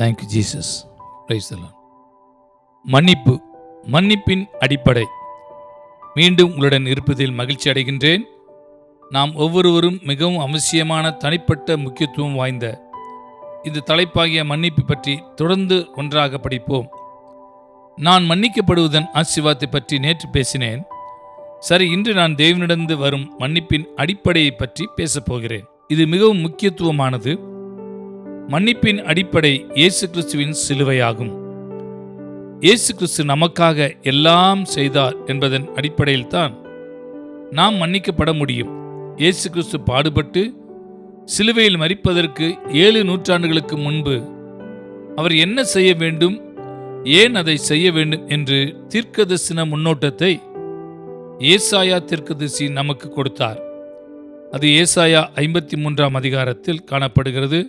Thank you Jesus. Praise the Lord. மன்னிப்பின் அடிப்படை. மீண்டும் உங்களுடன் இருப்பதில் மகிழ்ச்சி அடைகின்றேன். நாம் ஒவ்வொருவரும் மிகவும் அவசியமான தனிப்பட்ட முக்கியத்துவம் வாய்ந்த இந்த தலைப்பாகிய மன்னிப்பு பற்றி தொடர்ந்து ஒன்றாக படிப்போம். நான் மன்னிக்கப்படுவதன் ஆசீர்வாதத்தை பற்றி நேற்று பேசினேன். சரி, இன்று நான் தேவனிடந்து வரும் மன்னிப்பின் அடிப்படையை பற்றி பேசப்போகிறேன். இது மிகவும் முக்கியத்துவமானது. மன்னிப்பின் அடிப்படை இயேசு கிறிஸ்துவின் சிலுவையாகும். இயேசு கிறிஸ்து நமக்காக எல்லாம் செய்தார் என்பதன் அடிப்படையில் தான் நாம் மன்னிக்கப்பட முடியும். இயேசு கிறிஸ்து பாடுபட்டு சிலுவையில் மரிப்பதற்கு 7 நூற்றாண்டுகளுக்கு முன்பு அவர் என்ன செய்ய வேண்டும், ஏன் அதை செய்ய வேண்டும் என்று தீர்க்கதரிசன முன்னோட்டத்தை ஏசாயா தீர்க்கதரிசி நமக்கு கொடுத்தார். அது ஏசாயா 53ஆம் அதிகாரத்தில் காணப்படுகிறது.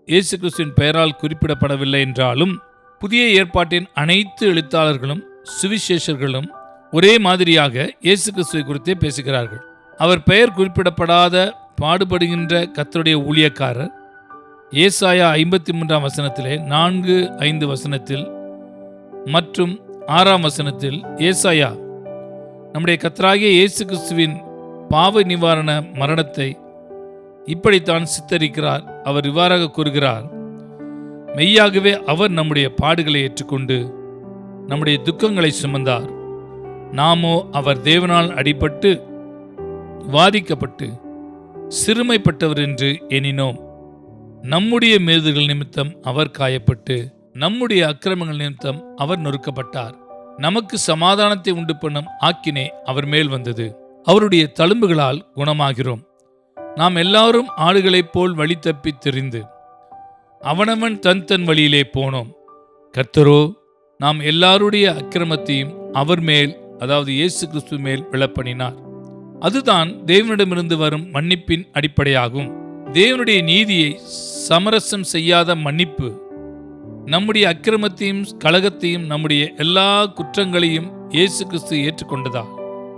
இயேசு கிறிஸ்துவின் பெயரால் குறிப்பிடப்படவில்லை என்றாலும் புதிய ஏற்பாட்டின் அனைத்து எழுத்தாளர்களும் சுவிசேஷர்களும் ஒரே மாதிரியாக இயேசு கிறிஸ்துவை குறித்தே பேசுகிறார்கள். அவர் பெயர் குறிப்பிடப்படாத பாடுபடுகின்ற கர்த்தருடைய ஊழியக்காரர். ஏசாயா 53ஆம் வசனத்திலே 4-5 வசனத்தில் மற்றும் 6ஆம் வசனத்தில் ஏசாயா நம்முடைய கர்த்தராகிய இயேசு கிறிஸ்துவின் பாவ நிவாரண மரணத்தை இப்படித்தான் சித்தரிக்கிறார். அவர் இவ்வாறாக கூறுகிறார், மெய்யாகவே அவர் நம்முடைய பாடுகளை ஏற்றுக்கொண்டு நம்முடைய துக்கங்களை சுமந்தார். நாமோ அவர் தேவனால் அடிபட்டு வாதிக்கப்பட்டு சிறுமைப்பட்டவர் என்று எண்ணினோம். நம்முடைய மீறுதல்கள் நிமித்தம் அவர் காயப்பட்டு நம்முடைய அக்கிரமங்கள் நிமித்தம் அவர் நொறுக்கப்பட்டார். நமக்கு சமாதானத்தை உண்டு பண்ணும் ஆக்கினை அவர் மேல் வந்தது. அவருடைய தழும்புகளால் குணமாகிறோம். நாம் எல்லாரும் ஆடுகளைப் போல் வழி தப்பி திரிந்து அவனவன் தன் வழியிலே போனோம். கர்த்தரோ நாம் எல்லாருடைய அக்கிரமத்தையும் அவர் மேல், அதாவது இயேசு கிறிஸ்து மேல் விழப்பண்ணினார். அதுதான் தேவனிடமிருந்து வரும் மன்னிப்பின் அடிப்படையாகும். தேவனுடைய நீதியை சமரசம் செய்யாத மன்னிப்பு நம்முடைய அக்கிரமத்தையும் கலகத்தையும் நம்முடைய எல்லா குற்றங்களையும் இயேசு கிறிஸ்து ஏற்றுக்கொண்டதா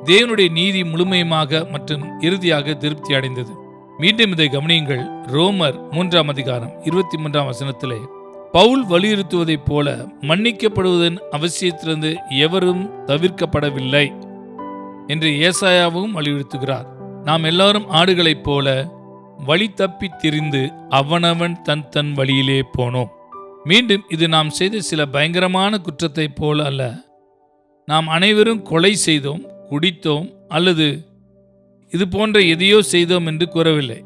தேவனுடைய நீதி முழுமையுமாக மற்றும் இறுதியாக திருப்தி அடைந்தது. மீண்டும் இதை கவனியுங்கள். ரோமர் 3ஆம் அதிகாரம் 23ஆம் வசனத்திலே பவுல் வலியுறுத்துவதைப் போல மன்னிக்கப்படுவதன் அவசியத்திலிருந்து எவரும் தவிர்க்கப்படவில்லை என்று ஏசாயாவும் வலியுறுத்துகிறார். நாம் எல்லாரும் ஆடுகளைப் போல வழி தப்பி திரிந்து அவனவன் தன் வழியிலே போனோம். மீண்டும் இது நாம் செய்த சில பயங்கரமான குற்றத்தைப் போல அல்ல. நாம் அனைவரும் கொலை செய்தோம், குடித்தோம் அல்லது இது போன்ற எதையோ செய்தோம் என்று கூறவில்லை.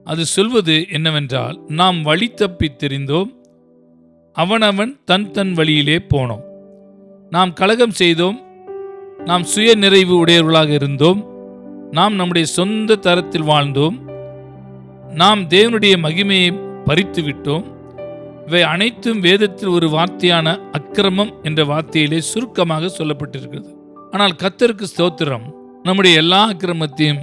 அது சொல்வது என்னவென்றால், நாம் வழி தப்பி தெரிந்தோம், அவனவன் தன் வழியிலே போனோம். நாம் கலகம் செய்தோம், நாம் சுய நிறைவு உடையவர்களாக இருந்தோம், நாம் நம்முடைய சொந்த தரத்தில் வாழ்ந்தோம், நாம் தேவனுடைய மகிமையை பறித்து விட்டோம். இவை அனைத்தும் வேதத்தில் ஒரு வார்த்தையான அக்கிரமம் என்ற வார்த்தையிலே சுருக்கமாக சொல்லப்பட்டிருக்கிறது. ஆனால் கர்த்தருக்கு ஸ்தோத்திரம், நம்முடைய எல்லா அக்கிரமத்தையும்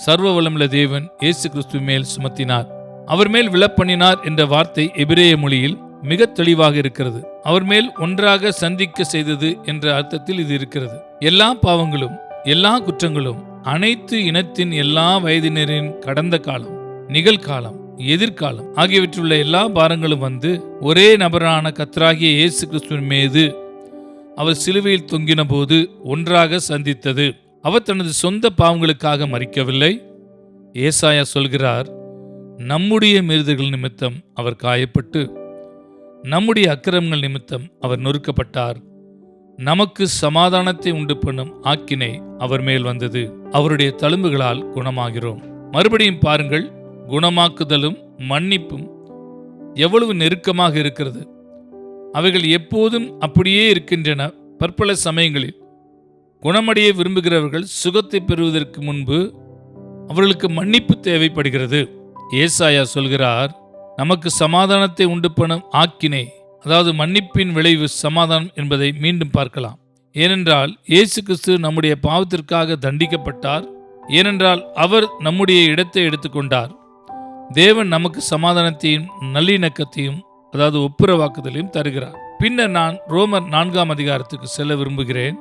சர்வ வல்லமையுள்ள தேவன் இயேசு கிறிஸ்து மேல் சுமத்தினார். அவர் மேல் விழப்பண்ணினார் என்ற வார்த்தை எபிரேய மொழியில் மிக தெளிவாக இருக்கிறது. அவர் மேல் ஒன்றாக சந்திக்க செய்தது என்ற அர்த்தத்தில் இது இருக்கிறது. எல்லா பாவங்களும் எல்லா குற்றங்களும் அனைத்து இனத்தின் எல்லா வயதினரின் கடந்த காலம், நிகழ்காலம், எதிர்காலம் ஆகியவற்றுள்ள எல்லா பாரங்களும் வந்து ஒரே நபரான கர்த்தராகிய இயேசு கிறிஸ்துவின் மீது அவர் சிலுவையில் தொங்கின போது ஒன்றாக சந்தித்தது. அவர் தனது சொந்த பாவங்களுக்காக மரிக்கவில்லை. ஏசாயா சொல்கிறார், நம்முடைய மீறுதல்கள் நிமித்தம் அவர் காயப்பட்டு நம்முடைய அக்கிரமங்கள் நிமித்தம் அவர் நொறுக்கப்பட்டார். நமக்கு சமாதானத்தை உண்டு பண்ணும் ஆக்கினை அவர் மேல் வந்தது. அவருடைய தழும்புகளால் குணமாகிறோம். மறுபடியும் பாருங்கள், குணமாக்குதலும் மன்னிப்பும் எவ்வளவு நெருக்கமாக இருக்கிறது. அவைகள் எப்போதும் அப்படியே இருக்கின்றன. பற்பல சமயங்களில் குணமடைய விரும்புகிறவர்கள் சுகத்தை பெறுவதற்கு முன்பு அவர்களுக்கு மன்னிப்பு தேவைப்படுகிறது. ஏசாயா சொல்கிறார், நமக்கு சமாதானத்தை உண்டு பண்ணும் ஆக்கினை, அதாவது மன்னிப்பின் விளைவு சமாதானம் என்பதை மீண்டும் பார்க்கலாம். ஏனென்றால் இயேசு கிறிஸ்து நம்முடைய பாவத்திற்காக தண்டிக்கப்பட்டார். ஏனென்றால் அவர் நம்முடைய இடத்தை எடுத்துக்கொண்டார். தேவன் நமக்கு சமாதானத்தையும் நல்லிணக்கத்தையும், அதாவது ஒப்புரவாக்குதலையும் தருகிறார். பின்னர் நான் ரோமர் 4ஆம் அதிகாரத்துக்கு செல்ல விரும்புகிறேன்.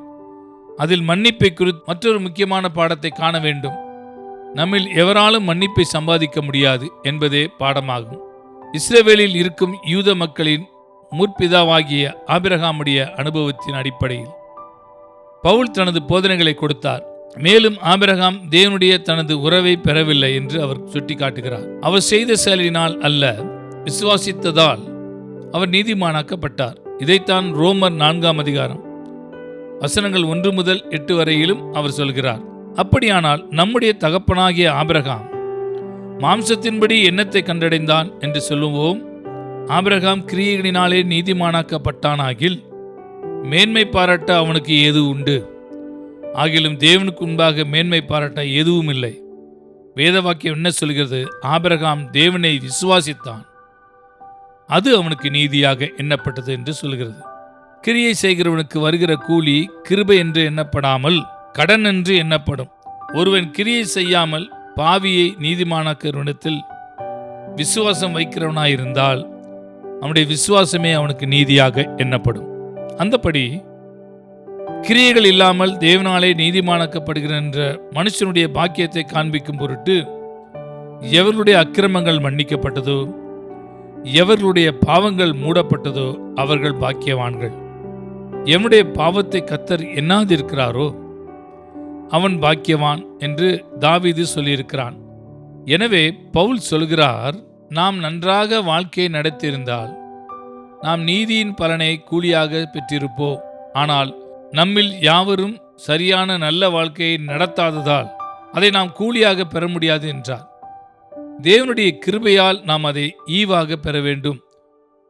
அதில் மன்னிப்பை குறித்து மற்றொரு முக்கியமான பாடத்தை காண வேண்டும். நம்மில் எவராலும் மன்னிப்பை சம்பாதிக்க முடியாது என்பதே பாடமாகும். இஸ்ரவேலில் இருக்கும் யூத மக்களின் முற்பிதாவாகிய ஆபிரகாமுடைய அனுபவத்தின் அடிப்படையில் பவுல் தனது போதனைகளை கொடுத்தார். மேலும் ஆபிரகாம் தேவனுடைய தனது உறவை பெறவில்லை என்று அவர் சுட்டிக்காட்டுகிறார். அவர் செய்த செயலினால் அல்ல, விசுவாசித்ததால் அவர் நீதிமானாக்கப்பட்டார். இதைத்தான் ரோமர் 4 அதிகாரம் வசனங்கள் 1 முதல் 8 வரையிலும் அவர் சொல்கிறார். அப்படியானால் நம்முடைய தகப்பனாகிய ஆபிரகாம் மாம்சத்தின்படி என்னத்தை கண்டடைந்தான் என்று சொல்லுவோம்? ஆபிரகாம் கிரியைகளினாலே நீதிமானாக்கப்பட்டானாகில் மேன்மை பாராட்ட அவனுக்கு ஏது உண்டு? ஆகிலும் தேவனுக்கு முன்பாக மேன்மை பாராட்ட எதுவும் இல்லை. வேத வாக்கியம் என்ன சொல்கிறது? ஆபிரகாம் தேவனை விசுவாசித்தான், அது அவனுக்கு நீதியாக எண்ணப்பட்டது என்று சொல்கிறது. கிரியை செய்கிறவனுக்கு வருகிற கூலி கிருபை என்று எண்ணப்படாமல் கடன் என்று எண்ணப்படும். ஒருவன் கிரியை செய்யாமல் பாவியை நீதிமானாக்கிறவனிடத்தில் விசுவாசம் வைக்கிறவனாயிருந்தால் அவனுடைய விசுவாசமே அவனுக்கு நீதியாக எண்ணப்படும். அந்தபடி கிரியைகள் இல்லாமல் தேவனாலே நீதிமானாக்கப்படுகிற என்ற மனுஷனுடைய பாக்கியத்தை காண்பிக்கும் பொருட்டு எவர்களுடைய அக்கிரமங்கள் மன்னிக்கப்பட்டதோ, எவர்களுடைய பாவங்கள் மூடப்பட்டதோ அவர்கள் பாக்கியவான்கள். எவனுடைய பாவத்தை கர்த்தர் எண்ணாதிருக்கிறாரோ அவன் பாக்கியவான் என்று தாவீது சொல்லியிருக்கிறான். எனவே பவுல் சொல்கிறார், நாம் நன்றாக வாழ்க்கையை நடத்தியிருந்தால் நாம் நீதியின் பலனை கூலியாக பெற்றிருப்போம். ஆனால் நம்மில் யாவரும் சரியான நல்ல வாழ்க்கையை நடத்தாததால் அதை நாம் கூலியாக பெற முடியாது என்றார். தேவனுடைய கிருபையால் நாம் அதை ஈவாக பெற வேண்டும்.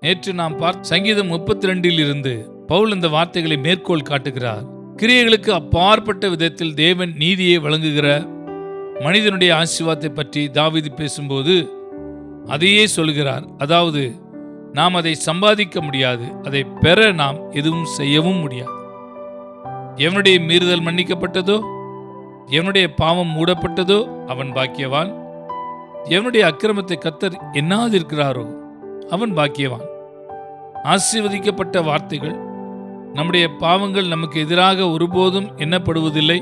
நேற்று நாம் பார்த்த சங்கீதம் 32 இருந்து பவுல் இந்த வார்த்தைகளை மேற்கோள் காட்டுகிறார். கிரியைகளுக்கு அப்பாற்பட்ட விதத்தில் தேவன் நீதியை வழங்குகிற மனிதனுடைய ஆசீர்வாதத்தை பற்றி தாவீது பேசும்போது அதையே சொல்கிறார். அதாவது நாம் அதை சம்பாதிக்க முடியாது, அதை பெற நாம் எதுவும் செய்யவும் முடியாது. எவனுடைய மீறுதல் மன்னிக்கப்பட்டதோ, எவனுடைய பாவம் மூடப்பட்டதோ அவன் பாக்கியவான். எவனுடைய அக்கிரமத்தை கர்த்தர் எண்ணாதிருக்கிறாரோ அவன் பாக்கியவான். ஆசீர்வதிக்கப்பட்ட வார்த்தைகள், நம்முடைய பாவங்கள் நமக்கு எதிராக ஒருபோதும் எண்ணப்படுவதில்லை.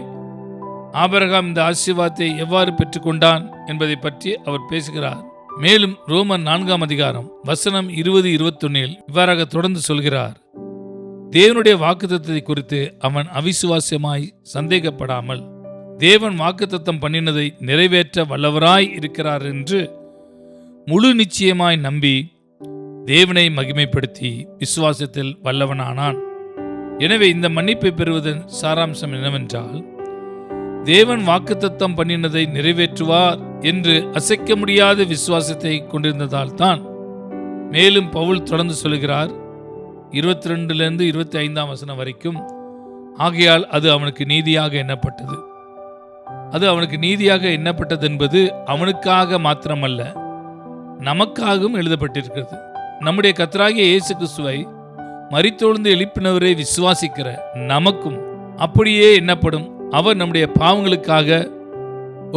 ஆபிரகாம் இந்த ஆசீர்வாதத்தை எவ்வாறு பெற்றுக்கொண்டான் என்பதை பற்றி அவர் பேசுகிறார். மேலும் ரோமர் 4 அதிகாரம் வசனம் 20-21 இவ்வாறாக தொடர்ந்து சொல்கிறார், தேவனுடைய வாக்குத்தத்தத்தை குறித்து அவன் அவிசுவாசமாய் சந்தேகப்படாமல் தேவன் வாக்குத்தத்தம் பண்ணினதை நிறைவேற்ற வல்லவராய் இருக்கிறார் என்று முழு நிச்சயமாய் நம்பி தேவனை மகிமைப்படுத்தி விசுவாசத்தில் வல்லவனானான். எனவே இந்த மன்னிப்பை பெறுவதன் சாராம்சம் என்னவென்றால், தேவன் வாக்குத்தத்தம் பண்ணினதை நிறைவேற்றுவார் என்று அசைக்க முடியாத விசுவாசத்தை கொண்டிருந்ததால் தான். மேலும் பவுல் தொடர்ந்து சொல்கிறார் 22-25 வரைக்கும், ஆகையால் அது அவனுக்கு நீதியாக எண்ணப்பட்டது. அது அவனுக்கு நீதியாக எண்ணப்பட்டது என்பது அவனுக்காக மாத்திரமல்ல, நமக்காகவும் எழுதப்பட்டிருக்கிறது. நம்முடைய கர்த்தராகிய இயேசு கிறிஸ்துவை மரித்தெழுந்து எழுப்பினவரை விசுவாசிக்கிற நமக்கும் அப்படியே எண்ணப்படும். அவர் நம்முடைய பாவங்களுக்காக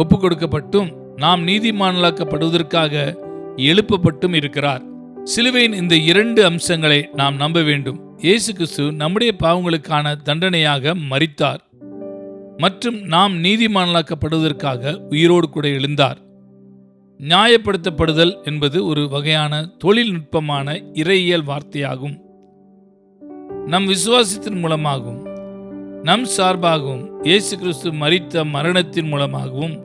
ஒப்பு கொடுக்கப்பட்டும் நாம் நீதிமான்களாக்கப்படுவதற்காக எழுப்பப்பட்டும் இருக்கிறார். சிலுவையின் இந்த 2 அம்சங்களை நாம் நம்ப வேண்டும். இயேசு கிறிஸ்து நம்முடைய பாவங்களுக்கான தண்டனையாக மரித்தார் மற்றும் நாம் நீதிமான்களாக்கப்படுவதற்காக உயிரோடு கூட எழுந்தார். நியாயப்படுத்தப்படுதல் என்பது ஒரு வகையான தொழில்நுட்பமான இறையியல் வார்த்தையாகும். நம் விசுவாசத்தின் மூலமாகவும் நம் சார்பாகவும் இயேசு கிறிஸ்து மரித்த மரணத்தின் மூலமாகவும்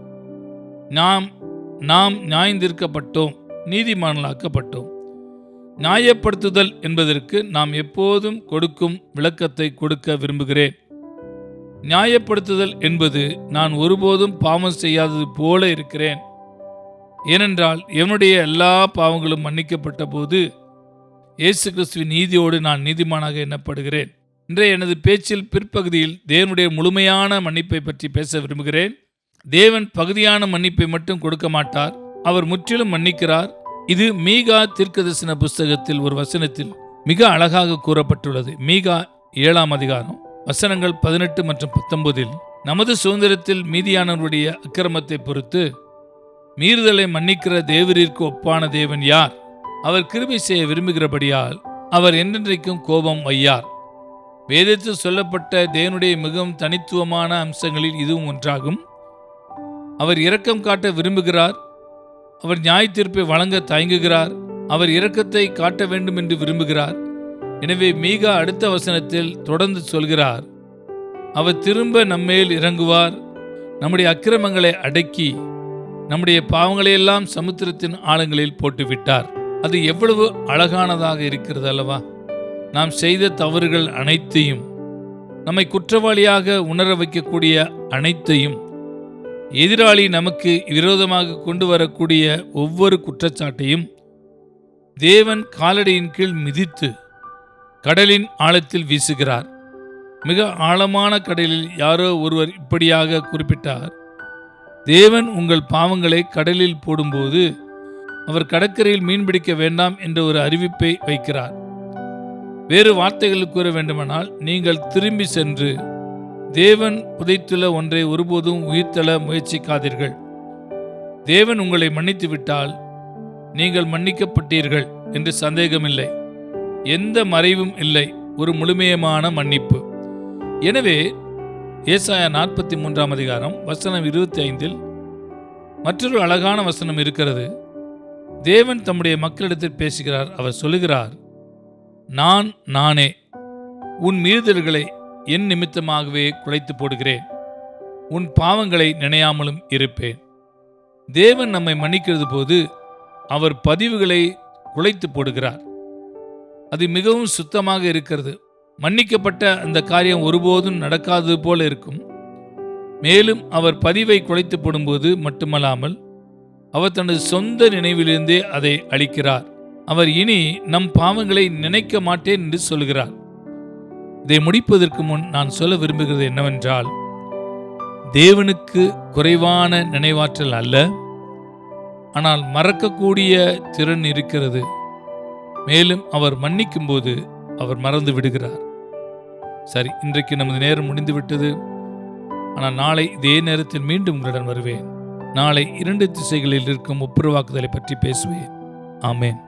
நாம் நியாயந்தீர்க்கப்பட்டோம், நீதிமான்களாக்கப்பட்டோம். நியாயப்படுத்துதல் என்பதற்கு நாம் எப்போதும் கொடுக்கும் விளக்கத்தை கொடுக்க விரும்புகிறேன். நியாயப்படுத்துதல் என்பது நான் ஒருபோதும் பாவம் செய்யாதது போல இருக்கிறேன், ஏனென்றால் என்னுடைய எல்லா பாவங்களும் மன்னிக்கப்பட்ட போது இயேசு கிறிஸ்துவின் நீதியோடு நான் நீதிமானாக எண்ணப்படுகிறேன். இன்றைய எனது பேச்சில் பிற்பகுதியில் தேவனுடைய முழுமையான மன்னிப்பை பற்றி பேச விரும்புகிறேன். தேவன் பகுதியான மன்னிப்பை மட்டும் கொடுக்க மாட்டார், அவர் முற்றிலும் மன்னிக்கிறார். இது மீகா தீர்க்கதரிசன புஸ்தகத்தில் ஒரு வசனத்தில் மிக அழகாக கூறப்பட்டுள்ளது. மீகா 7 அதிகாரம் வசனங்கள் 18 மற்றும் 19 நமது சுதந்திரத்தில் மீதியானவருடைய அக்கிரமத்தை பொறுத்து மீறுதலை மன்னிக்கிற தேவரிற்கு ஒப்பான தேவன் யார்? அவர் கிருபை செய்ய விரும்புகிறபடியால் அவர் என்றென்றைக்கும் கோபம் வையார். வேதத்தில் சொல்லப்பட்ட தேவனுடைய மிகவும் தனித்துவமான அம்சங்களில் இதுவும் ஒன்றாகும். அவர் இரக்கம் காட்ட விரும்புகிறார், அவர் நியாய தீர்ப்பை வழங்க தயங்குகிறார், அவர் இரக்கத்தை காட்ட வேண்டும் என்று விரும்புகிறார். எனவே மீகா அடுத்த வசனத்தில் தொடர்ந்து சொல்கிறார், அவர் திரும்ப நம்மேல் இறங்குவார், நம்முடைய அக்கிரமங்களை அடக்கி நம்முடைய பாவங்களையெல்லாம் சமுத்திரத்தின் ஆழங்களில் போட்டுவிட்டார். அது எவ்வளவு அழகானதாக இருக்கிறது அல்லவா? நாம் செய்த தவறுகள் அனைத்தையும், நம்மை குற்றவாளியாக உணர வைக்கக்கூடிய அனைத்தையும், எதிராளி நமக்கு விரோதமாக கொண்டு வரக்கூடிய ஒவ்வொரு குற்றச்சாட்டையும் தேவன் காலடியின் கீழ் மிதித்து கடலின் ஆழத்தில் வீசுகிறார். மிக ஆழமான கடலில் யாரோ ஒருவர் இப்படியாக குறிப்பிட்டார், தேவன் உங்கள் பாவங்களை கடலில் போடும்போது அவர் கடற்கரையில் மீன்பிடிக்க வேண்டாம் என்ற ஒரு அறிவிப்பை வைக்கிறார். வேறு வார்த்தைகள் கூற வேண்டுமானால், நீங்கள் திரும்பி சென்று தேவன் புதைத்துள்ள ஒன்றை ஒருபோதும் உயிர்த்தெழ முயற்சிக்காதீர்கள். தேவன் உங்களை மன்னித்து விட்டால் நீங்கள் மன்னிக்கப்பட்டீர்கள் என்று சந்தேகமில்லை. எந்த மறைவும் இல்லை, ஒரு முழுமையமான மன்னிப்பு. எனவே ஏசாயா 43 அதிகாரம் வசனம் 25 மற்றொரு அழகான வசனம் இருக்கிறது. தேவன் தம்முடைய மக்களிடத்தில் பேசுகிறார். அவர் சொல்லுகிறார், நானே உன் மீறுதல்களை என் நிமித்தமாகவே குலைத்து போடுகிறேன், உன் பாவங்களை நினையாமலும் இருப்பேன். தேவன் நம்மை மன்னிக்கிறது போது அவர் பதிவுகளை குலைத்து போடுகிறார். அது மிகவும் சுத்தமாக இருக்கிறது. மன்னிக்கப்பட்ட அந்த காரியம் ஒருபோதும் நடக்காதது போல இருக்கும். மேலும் அவர் பதிவை குலைத்து போடும்போது மட்டுமல்லாமல் அவர் தனது சொந்த நினைவிலிருந்தே அதை அளிக்கிறார். அவர் இனி நம் பாவங்களை நினைக்க மாட்டேன் என்று சொல்கிறார். இதை முடிப்பதற்கு முன் நான் சொல்ல விரும்புகிறது என்னவென்றால், தேவனுக்கு குறைவான நினைவாற்றல் அல்ல, ஆனால் மறக்கக்கூடிய திறன் இருக்கிறது. மேலும் அவர் மன்னிக்கும் போது அவர் மறந்து விடுகிறார். சரி, இன்றைக்கு நமது நேரம் முடிந்துவிட்டது. ஆனால் நாளை இதே நேரத்தில் மீண்டும் உங்களுடன் வருவேன். நாளை 2 திசைகளில் இருக்கும் ஒப்புரவாக்குதலை பற்றி பேசுவேன். ஆமேன்.